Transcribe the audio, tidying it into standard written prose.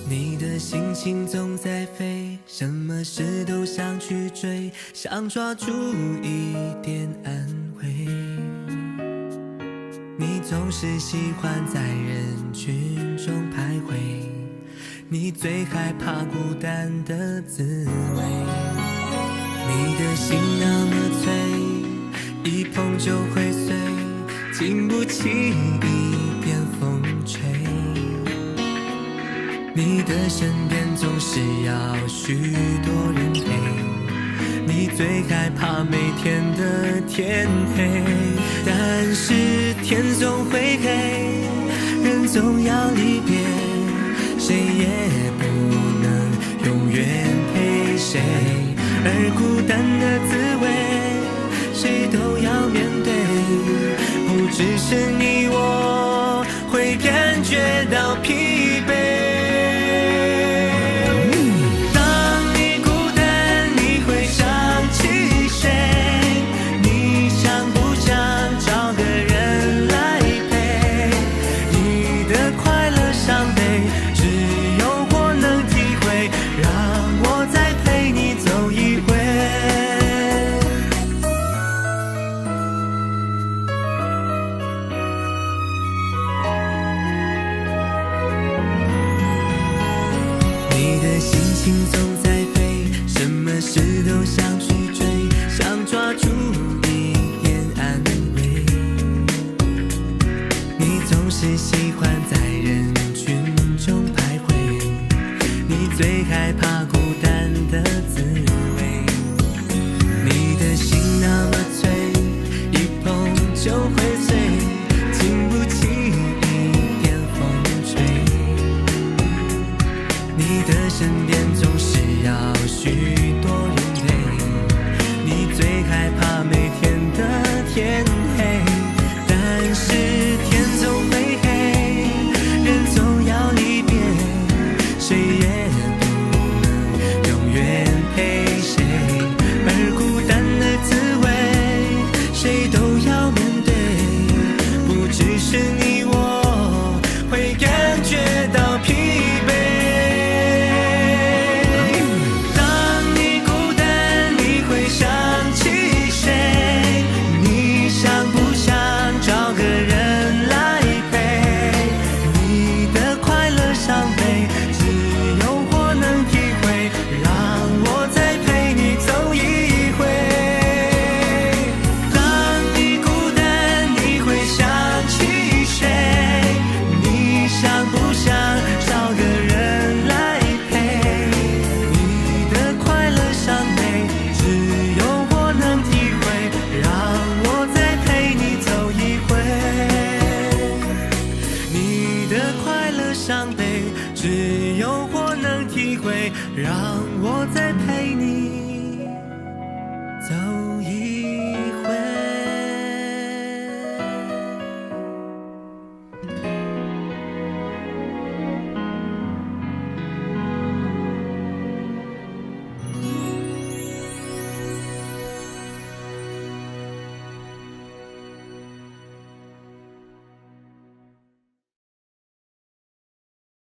你的心情总在飞，什么事都想去追，想抓住一点安慰。你总是喜欢在人群中徘徊，你最害怕孤单的滋味。你的心那么脆，一碰就会碎，经不起一点风吹。你的身边总是要许多人陪，你最害怕每天的天黑。但是天总会黑，人总要离别，谁也不能永远陪谁。而孤单的滋味，谁都要面对，不只是你我会感觉到疲惫。你的心情总在飞，什么事都想去追，想抓住一点安慰。你总是喜欢在人群中徘徊，你最害怕孤单的滋味。你的心那么脆，一碰就会碎，经不起一点风吹。你的身边总是要许多人陪，你最害怕每天的天黑。但是天总会黑，人总要离别，谁也不能永远陪谁。而孤单的滋味，谁都要面对，不只是你我会感觉到疲惫。伤悲，只有我能体会，让我再陪